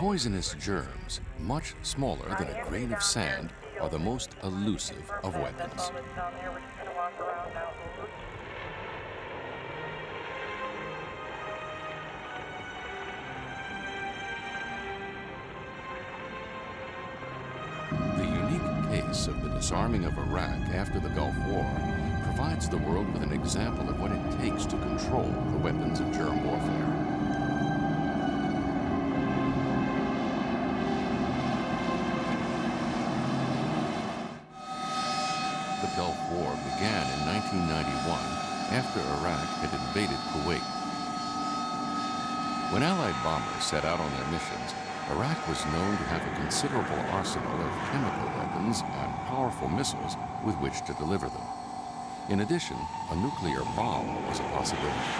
Poisonous germs, much smaller than a grain of sand, are the most elusive of weapons. The unique case of the disarming of Iraq after the Gulf War provides the world with an example of what it takes to control the weapons of germ warfare. The Gulf War began in 1991 after Iraq had invaded Kuwait. When Allied bombers set out on their missions, Iraq was known to have a considerable arsenal of chemical weapons and powerful missiles with which to deliver them. In addition, a nuclear bomb was a possibility.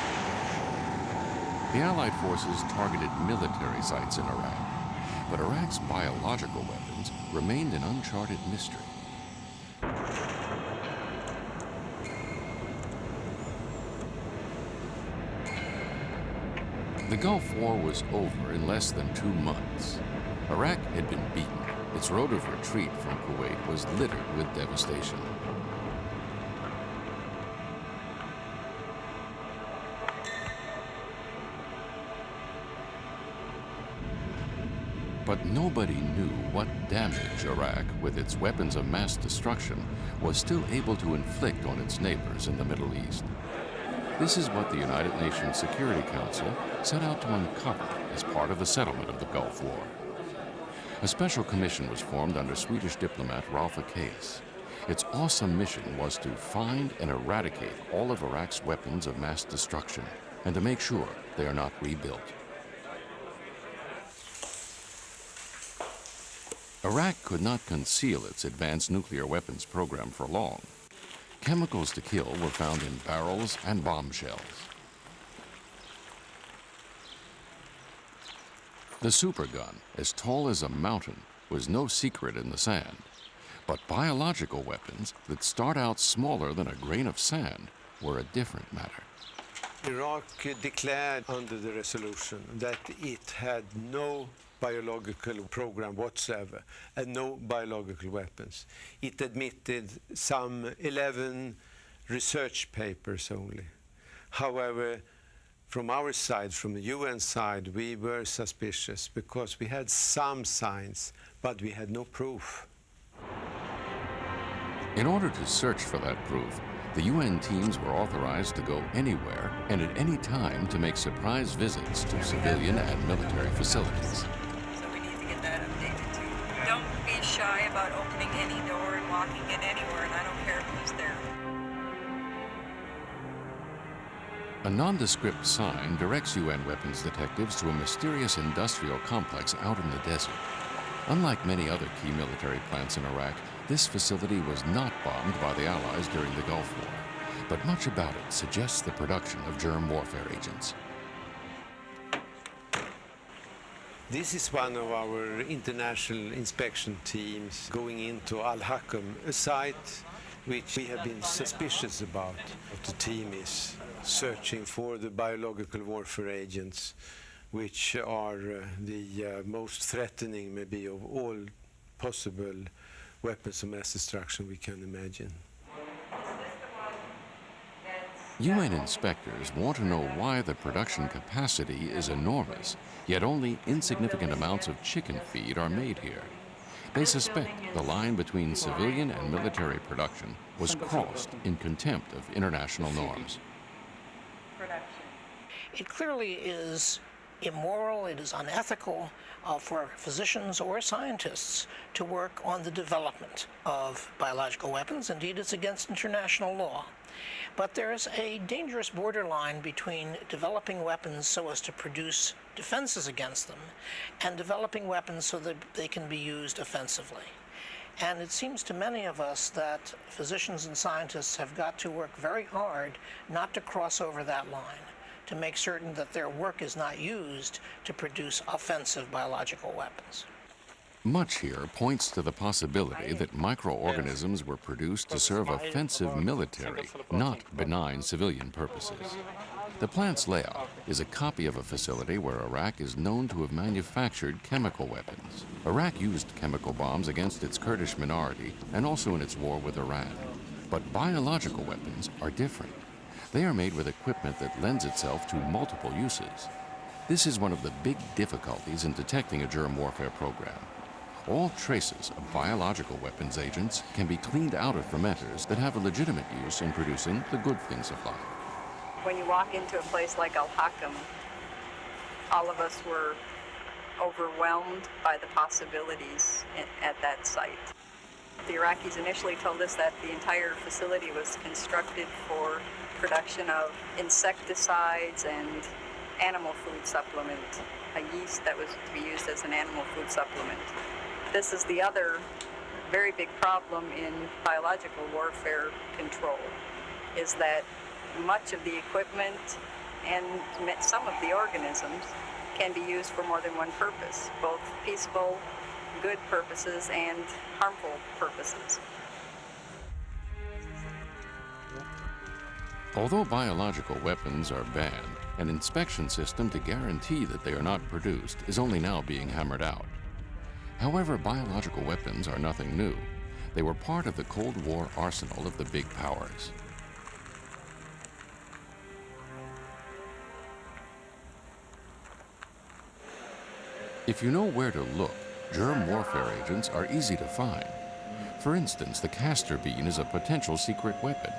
The Allied forces targeted military sites in Iraq, but Iraq's biological weapons remained an uncharted mystery. The Gulf War was over in less than 2 months. Iraq had been beaten. Its road of retreat from Kuwait was littered with devastation. But nobody knew what damage Iraq, with its weapons of mass destruction, was still able to inflict on its neighbors in the Middle East. This is what the United Nations Security Council set out to uncover as part of the settlement of the Gulf War. A special commission was formed under Swedish diplomat Ralph Ekéus. Its awesome mission was to find and eradicate all of Iraq's weapons of mass destruction and to make sure they are not rebuilt. Iraq could not conceal its advanced nuclear weapons program for long. Chemicals to kill were found in barrels and bombshells. The supergun, as tall as a mountain, was no secret in the sand. But biological weapons that start out smaller than a grain of sand were a different matter. Iraq declared under the resolution that it had no biological program whatsoever and no biological weapons. It admitted some 11 research papers only. However, from our side, from the UN side, we were suspicious because we had some signs, but we had no proof. In order to search for that proof, the UN teams were authorized to go anywhere and at any time to make surprise visits to civilian and military facilities. Don't be shy about opening any door and walking in anywhere, and I don't care who's there. A nondescript sign directs UN weapons detectives to a mysterious industrial complex out in the desert. Unlike many other key military plants in Iraq, this facility was not bombed by the Allies during the Gulf War, but much about it suggests the production of germ warfare agents. This is one of our international inspection teams going into Al-Hakam, a site which we have been suspicious about. The team is searching for the biological warfare agents, which are the most threatening maybe of all possible weapons of mass destruction we can imagine. UN inspectors want to know why the production capacity is enormous, yet only insignificant amounts of chicken feed are made here. They suspect the line between civilian and military production was crossed in contempt of international norms. It clearly is immoral, it is unethical for physicians or scientists to work on the development of biological weapons. Indeed, it's against international law. But there's a dangerous borderline between developing weapons so as to produce defenses against them and developing weapons so that they can be used offensively. And it seems to many of us that physicians and scientists have got to work very hard not to cross over that line, to make certain that their work is not used to produce offensive biological weapons. Much here points to the possibility that microorganisms were produced to serve offensive military, not benign civilian purposes. The plant's layout is a copy of a facility where Iraq is known to have manufactured chemical weapons. Iraq used chemical bombs against its Kurdish minority and also in its war with Iran. But biological weapons are different. They are made with equipment that lends itself to multiple uses. This is one of the big difficulties in detecting a germ warfare program. All traces of biological weapons agents can be cleaned out of fermenters that have a legitimate use in producing the good things of life. When you walk into a place like Al-Hakam, all of us were overwhelmed by the possibilities at that site. The Iraqis initially told us that the entire facility was constructed for production of insecticides and animal food supplement, a yeast that was to be used as an animal food supplement. This is the other very big problem in biological warfare control, is that much of the equipment and some of the organisms can be used for more than one purpose, both peaceful, good purposes and harmful purposes. Although biological weapons are banned, an inspection system to guarantee that they are not produced is only now being hammered out. However, biological weapons are nothing new. They were part of the Cold War arsenal of the big powers. If you know where to look, germ warfare agents are easy to find. For instance, the castor bean is a potential secret weapon.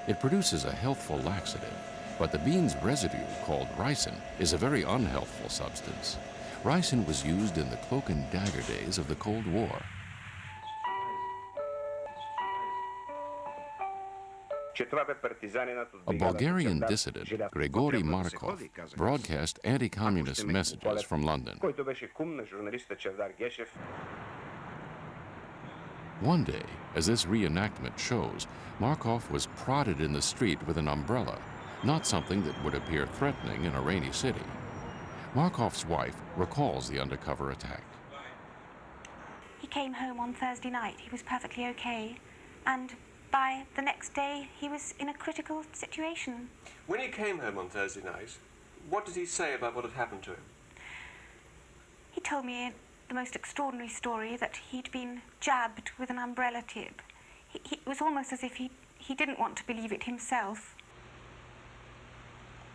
It produces a healthful laxative, but the bean's residue, called ricin, is a very unhealthful substance. Ricin was used in the cloak and dagger days of the Cold War. A Bulgarian dissident, Grigory Markov, broadcast anti-communist messages from London. One day, as this reenactment shows, Markov was prodded in the street with an umbrella, not something that would appear threatening in a rainy city. Markov's wife recalls the undercover attack. He came home on Thursday night. He was perfectly okay. And by the next day, he was in a critical situation. When he came home on Thursday night, what did he say about what had happened to him? He told me the most extraordinary story, that he'd been jabbed with an umbrella tip. It was almost as if he didn't want to believe it himself.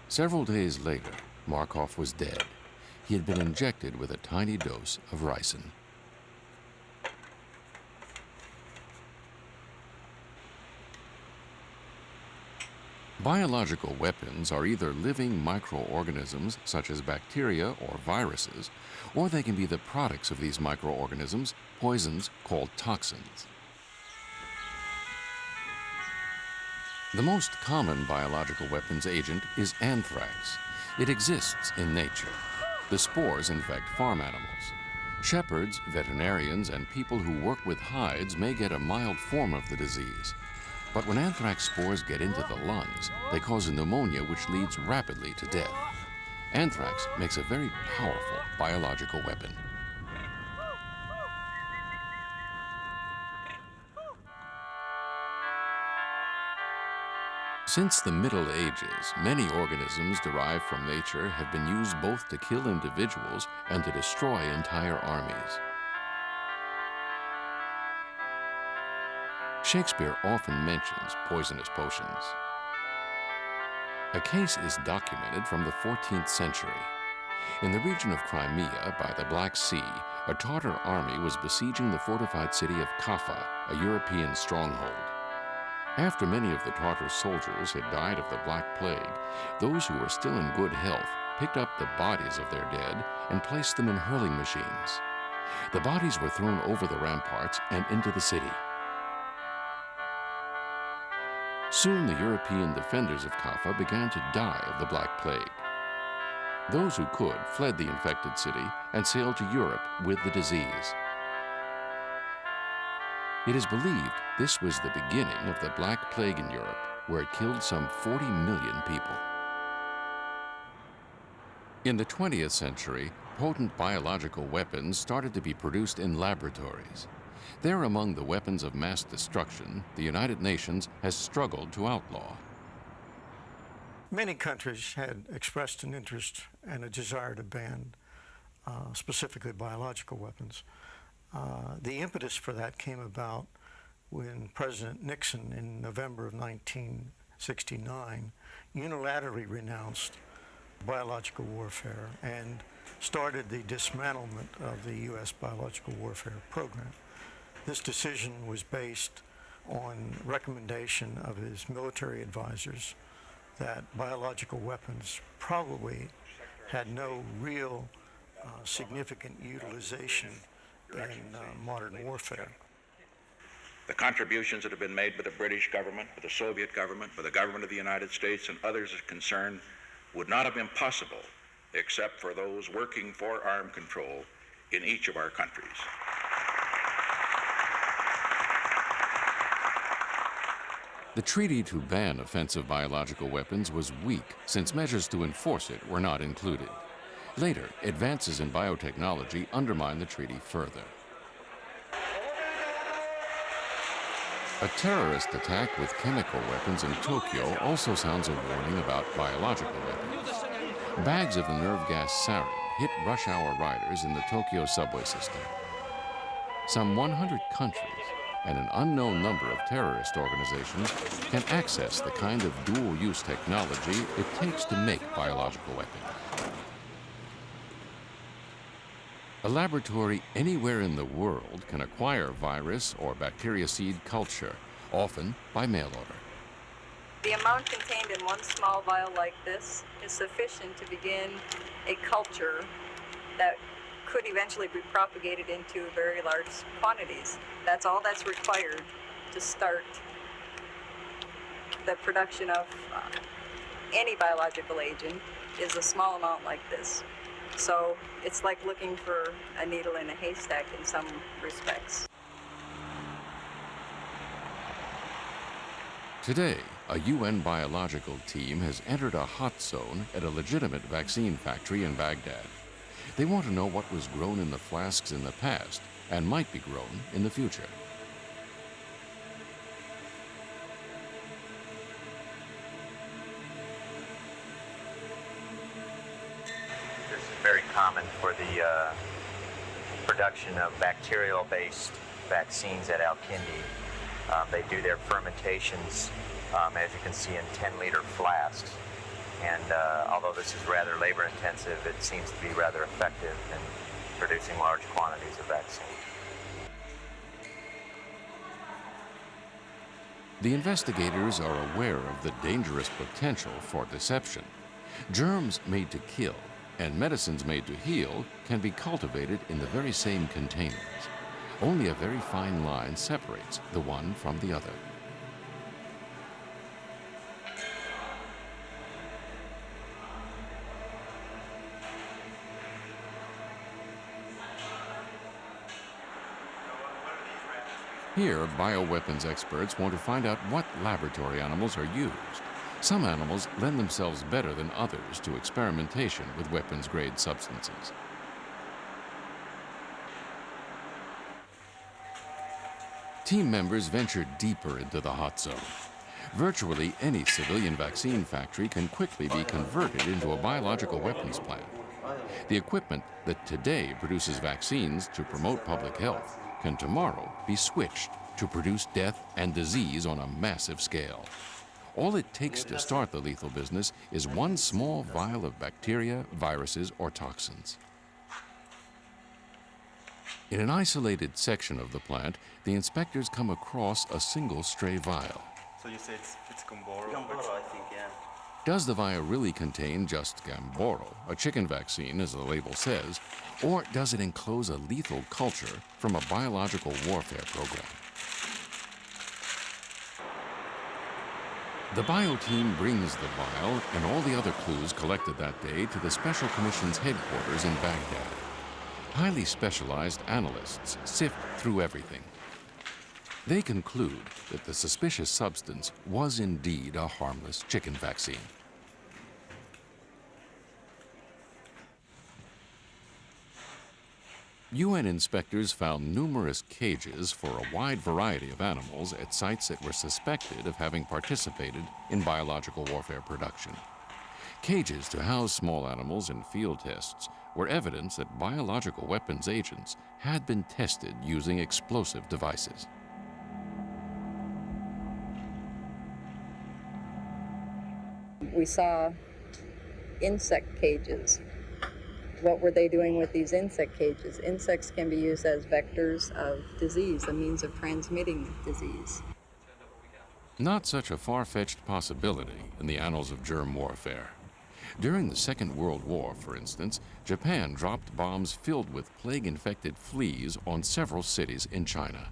Several days later, Markov was dead. He had been injected with a tiny dose of ricin. Biological weapons are either living microorganisms, such as bacteria or viruses, or they can be the products of these microorganisms, poisons called toxins. The most common biological weapons agent is anthrax. It exists in nature. The spores infect farm animals. Shepherds, veterinarians, and people who work with hides may get a mild form of the disease. But when anthrax spores get into the lungs, they cause a pneumonia which leads rapidly to death. Anthrax makes a very powerful biological weapon. Since the Middle Ages, many organisms derived from nature have been used both to kill individuals and to destroy entire armies. Shakespeare often mentions poisonous potions. A case is documented from the 14th century. In the region of Crimea by the Black Sea, a Tatar army was besieging the fortified city of Kaffa, a European stronghold. After many of the Tartar soldiers had died of the Black Plague, those who were still in good health picked up the bodies of their dead and placed them in hurling machines. The bodies were thrown over the ramparts and into the city. Soon the European defenders of Kaffa began to die of the Black Plague. Those who could fled the infected city and sailed to Europe with the disease. It is believed this was the beginning of the Black Plague in Europe, where it killed some 40 million people. In the 20th century, potent biological weapons started to be produced in laboratories. They're among the weapons of mass destruction the United Nations has struggled to outlaw. Many countries had expressed an interest and a desire to ban specifically biological weapons. The impetus for that came about when President Nixon in November of 1969 unilaterally renounced biological warfare and started the dismantlement of the U.S. biological warfare program. This decision was based on recommendation of his military advisors that biological weapons probably had no real significant utilization in modern warfare. The contributions that have been made by the British government, by the Soviet government, by the government of the United States and others concerned would not have been possible except for those working for arms control in each of our countries. The treaty to ban offensive biological weapons was weak since measures to enforce it were not included. Later, advances in biotechnology undermined the treaty further. A terrorist attack with chemical weapons in Tokyo also sounds a warning about biological weapons. Bags of the nerve gas sarin hit rush hour riders in the Tokyo subway system. Some 100 countries and an unknown number of terrorist organizations can access the kind of dual-use technology it takes to make biological weapons. A laboratory anywhere in the world can acquire virus or bacteriocide culture, often by mail order. The amount contained in one small vial like this is sufficient to begin a culture that could eventually be propagated into very large quantities. That's all that's required to start the production of any biological agent is a small amount like this. So it's like looking for a needle in a haystack in some respects. Today, a UN biological team has entered a hot zone at a legitimate vaccine factory in Baghdad. They want to know what was grown in the flasks in the past and might be grown in the future. This is very common for the production of bacterial-based vaccines at Al-Kindi. They do their fermentations, as you can see, in 10-liter flasks. And although this is rather labor-intensive, it seems to be rather effective in producing large quantities of vaccine. The investigators are aware of the dangerous potential for deception. Germs made to kill and medicines made to heal can be cultivated in the very same containers. Only a very fine line separates the one from the other. Here, bioweapons experts want to find out what laboratory animals are used. Some animals lend themselves better than others to experimentation with weapons-grade substances. Team members venture deeper into the hot zone. Virtually any civilian vaccine factory can quickly be converted into a biological weapons plant. The equipment that today produces vaccines to promote public health can tomorrow be switched to produce death and disease on a massive scale. All it takes to start the lethal business is one small vial of bacteria, viruses, or toxins. In an isolated section of the plant, the inspectors come across a single stray vial. So you say it's Gamboro? Gamboro, I think, yeah. Does the vial really contain just Gamboro, a chicken vaccine as the label says, or does it enclose a lethal culture from a biological warfare program? The bio team brings the vial and all the other clues collected that day to the Special Commission's headquarters in Baghdad. Highly specialized analysts sift through everything. They conclude that the suspicious substance was indeed a harmless chicken vaccine. UN inspectors found numerous cages for a wide variety of animals at sites that were suspected of having participated in biological warfare production. Cages to house small animals in field tests were evidence that biological weapons agents had been tested using explosive devices. We saw insect cages. What were they doing with these insect cages? Insects can be used as vectors of disease, a means of transmitting disease. Not such a far-fetched possibility in the annals of germ warfare. During the Second World War, for instance, Japan dropped bombs filled with plague-infected fleas on several cities in China.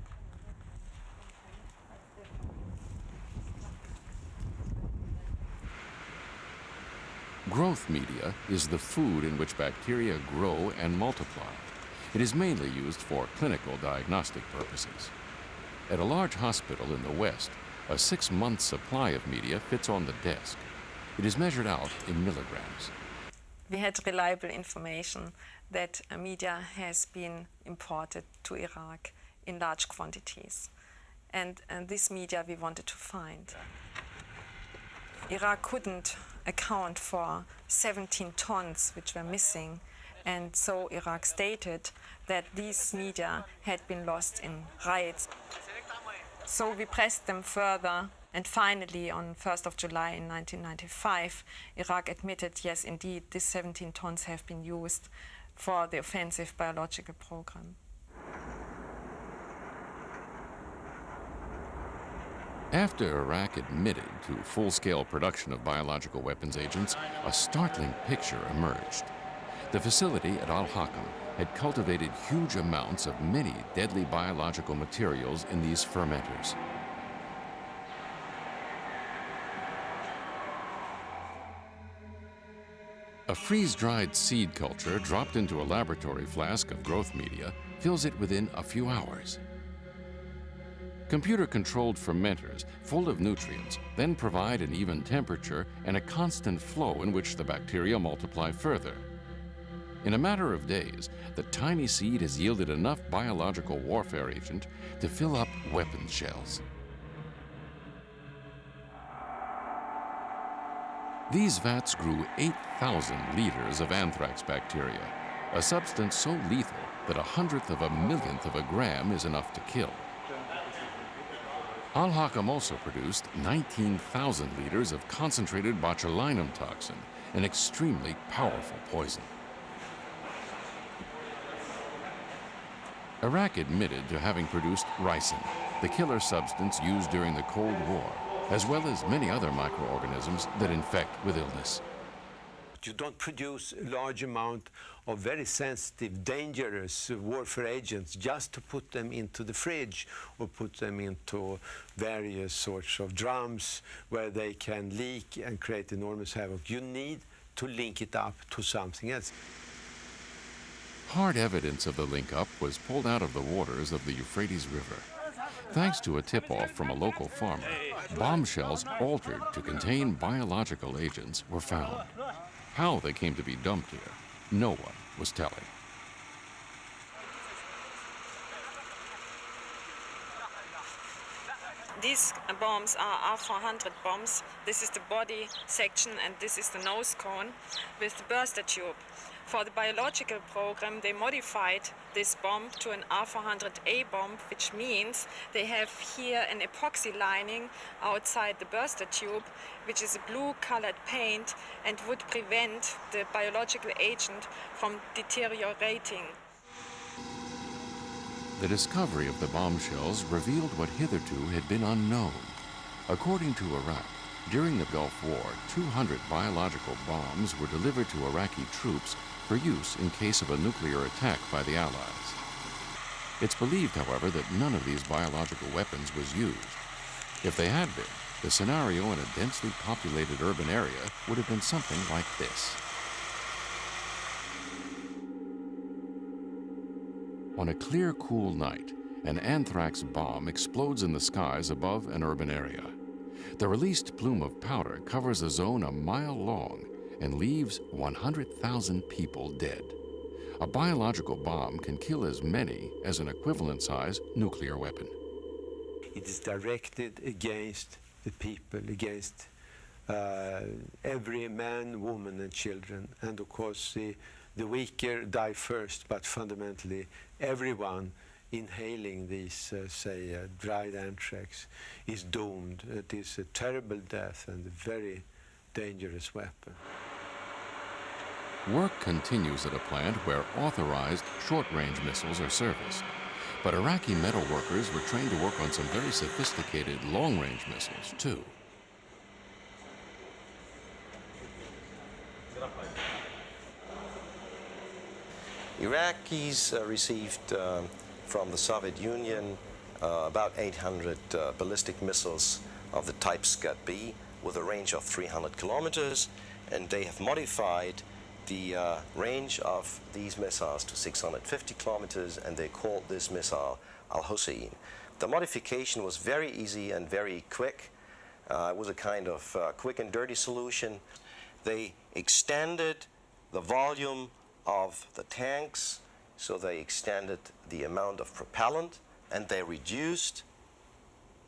Growth media is the food in which bacteria grow and multiply. It is mainly used for clinical diagnostic purposes. At a large hospital in the West, a 6-month supply of media fits on the desk. It is measured out in milligrams. We had reliable information that media has been imported to Iraq in large quantities. And this media we wanted to find. Iraq couldn't account for 17 tons which were missing, and so Iraq stated that these media had been lost in riots. So we pressed them further, and finally on 1st of July in 1995, Iraq admitted, yes, indeed, these 17 tons have been used for the offensive biological program. After Iraq admitted to full-scale production of biological weapons agents, a startling picture emerged. The facility at Al-Hakam had cultivated huge amounts of many deadly biological materials in these fermenters. A freeze-dried seed culture dropped into a laboratory flask of growth media fills it within a few hours. Computer-controlled fermenters, full of nutrients, then provide an even temperature and a constant flow in which the bacteria multiply further. In a matter of days, the tiny seed has yielded enough biological warfare agent to fill up weapons shells. These vats grew 8,000 liters of anthrax bacteria, a substance so lethal that 1/100th of a millionth of a gram is enough to kill. Al-Hakam also produced 19,000 liters of concentrated botulinum toxin, an extremely powerful poison. Iraq admitted to having produced ricin, the killer substance used during the Cold War, as well as many other microorganisms that infect with illness. You don't produce a large amount of very sensitive, dangerous warfare agents just to put them into the fridge or put them into various sorts of drums where they can leak and create enormous havoc. You need to link it up to something else. Hard evidence of the link-up was pulled out of the waters of the Euphrates River. Thanks to a tip-off from a local farmer, bombshells altered to contain biological agents were found. How they came to be dumped here, no one was telling. These bombs are R400 bombs. This is the body section and this is the nose cone with the burster tube. For the biological program, they modified this bomb to an R400A bomb, which means they have here an epoxy lining outside the burster tube, which is a blue-colored paint and would prevent the biological agent from deteriorating. The discovery of the bombshells revealed what hitherto had been unknown. According to Iraq, during the Gulf War, 200 biological bombs were delivered to Iraqi troops for use in case of a nuclear attack by the Allies. It's believed, however, that none of these biological weapons was used. If they had been, the scenario in a densely populated urban area would have been something like this. On a clear, cool night, an anthrax bomb explodes in the skies above an urban area. The released plume of powder covers a zone a mile long and leaves 100,000 people dead. A biological bomb can kill as many as an equivalent-size nuclear weapon. It is directed against the people, against every man, woman, and children. And of course, the weaker die first, but fundamentally, everyone inhaling these, dried anthrax is doomed. It is a terrible death and a very dangerous weapon. Work continues at a plant where authorized short-range missiles are serviced. But Iraqi metal workers were trained to work on some very sophisticated long-range missiles, too. Iraqis received from the Soviet Union about 800 ballistic missiles of the type Scud-B with a range of 300 kilometers, and they have modified the range of these missiles to 650 kilometers, and they called this missile Al-Hussein. The modification was very easy and very quick. It was a kind of quick and dirty solution. They extended the volume of the tanks, so they extended the amount of propellant, and they reduced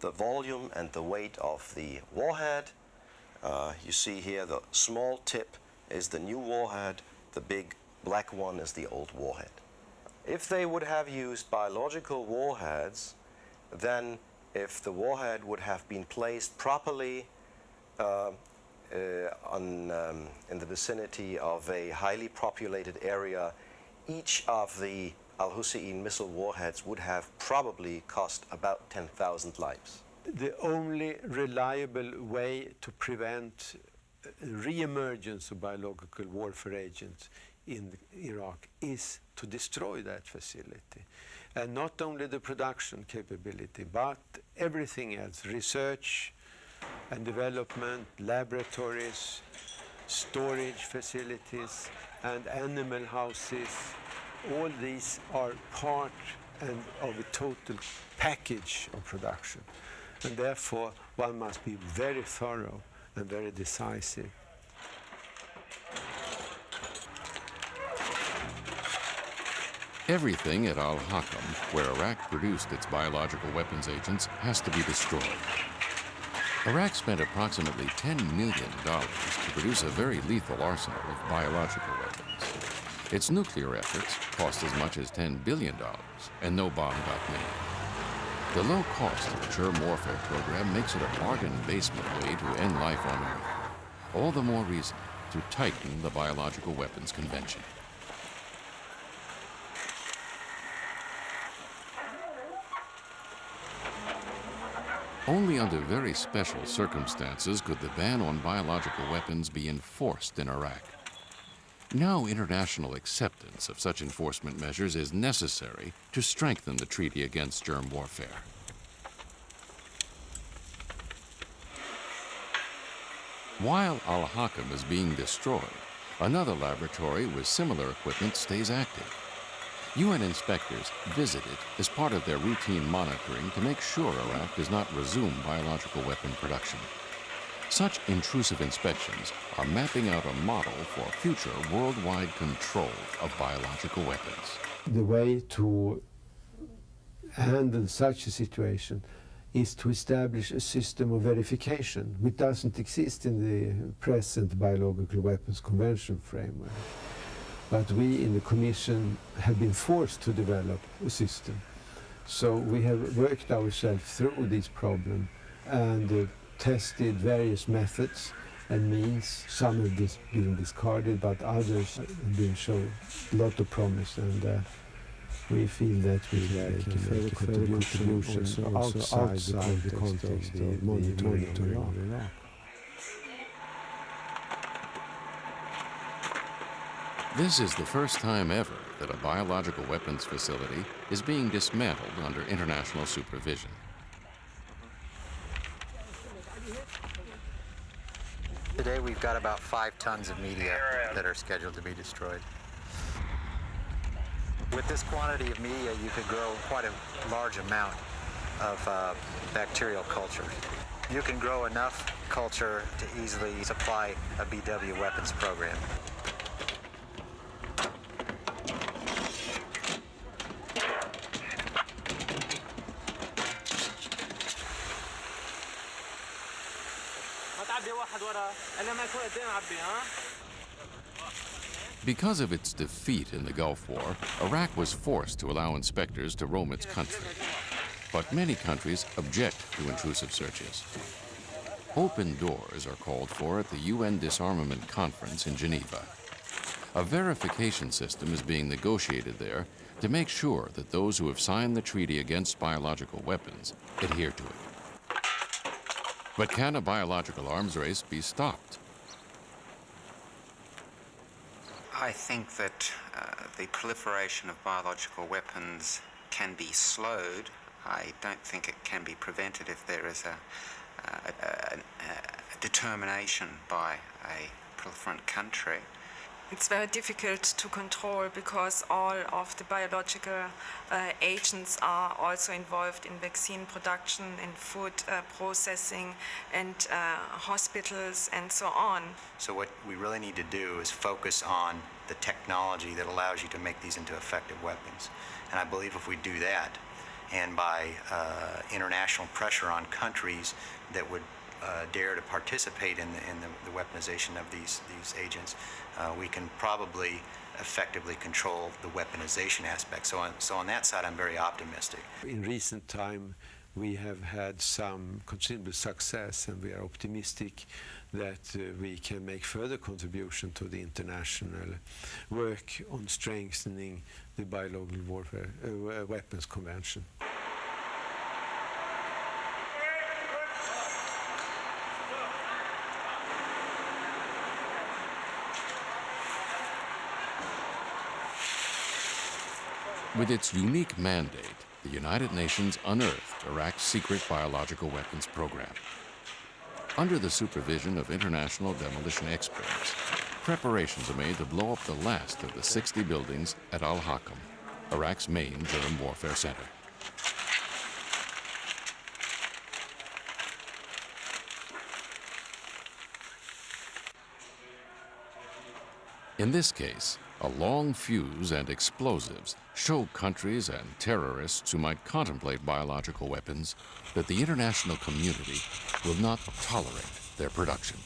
the volume and the weight of the warhead. You see here the small tip is the new warhead, the big black one is the old warhead. If they would have used biological warheads, then if the warhead would have been placed properly in the vicinity of a highly populated area, each of the Al-Hussein missile warheads would have probably cost about 10,000 lives. The only reliable way to prevent re-emergence of biological warfare agents in Iraq is to destroy that facility. And not only the production capability, but everything else, research and development, laboratories, storage facilities, and animal houses. All these are part of a total package of production. And therefore, one must be very thorough and very decisive. Everything at Al-Hakam, where Iraq produced its biological weapons agents, has to be destroyed. Iraq spent approximately $10 million to produce a very lethal arsenal of biological weapons. Its nuclear efforts cost as much as $10 billion, and no bomb got made. The low cost of the germ warfare program makes it a bargain basement way to end life on Earth. All the more reason to tighten the Biological Weapons Convention. Only under very special circumstances could the ban on biological weapons be enforced in Iraq. Now international acceptance of such enforcement measures is necessary to strengthen the treaty against germ warfare. While Al-Hakam is being destroyed, another laboratory with similar equipment stays active. UN inspectors visit it as part of their routine monitoring to make sure Iraq does not resume biological weapon production. Such intrusive inspections are mapping out a model for future worldwide control of biological weapons. The way to handle such a situation is to establish a system of verification, which doesn't exist in the present Biological Weapons Convention framework. But we in the Commission have been forced to develop a system. So we have worked ourselves through this problem and tested various methods and means. Some have been discarded, but others have been shown a lot of promise, and we feel that we can make a further contribution also outside the context of monitoring of Iraq. This is the first time ever that a biological weapons facility is being dismantled under international supervision. Today we've got about 5 tons of media that are scheduled to be destroyed. With this quantity of media, you could grow quite a large amount of bacterial culture. You can grow enough culture to easily supply a BW weapons program. Because of its defeat in the Gulf War, Iraq was forced to allow inspectors to roam its country. But many countries object to intrusive searches. Open doors are called for at the UN Disarmament Conference in Geneva. A verification system is being negotiated there to make sure that those who have signed the treaty against biological weapons adhere to it. But can a biological arms race be stopped? I think that the proliferation of biological weapons can be slowed. I don't think it can be prevented if there is a determination by a proliferant country. It's very difficult to control because all of the biological agents are also involved in vaccine production, in food processing, and hospitals, and so on. So what we really need to do is focus on the technology that allows you to make these into effective weapons. And I believe if we do that, and by international pressure on countries that would dare to participate in the weaponization of these agents, we can probably effectively control the weaponization aspect. So on that side, I'm very optimistic. In recent time, we have had some considerable success, and we are optimistic that we can make further contribution to the international work on strengthening the Biological Warfare Weapons Convention. With its unique mandate, the United Nations unearthed Iraq's secret biological weapons program. Under the supervision of international demolition experts, preparations are made to blow up the last of the 60 buildings at Al-Hakam, Iraq's main germ warfare center. In this case, a long fuse and explosives show countries and terrorists who might contemplate biological weapons that the international community will not tolerate their production.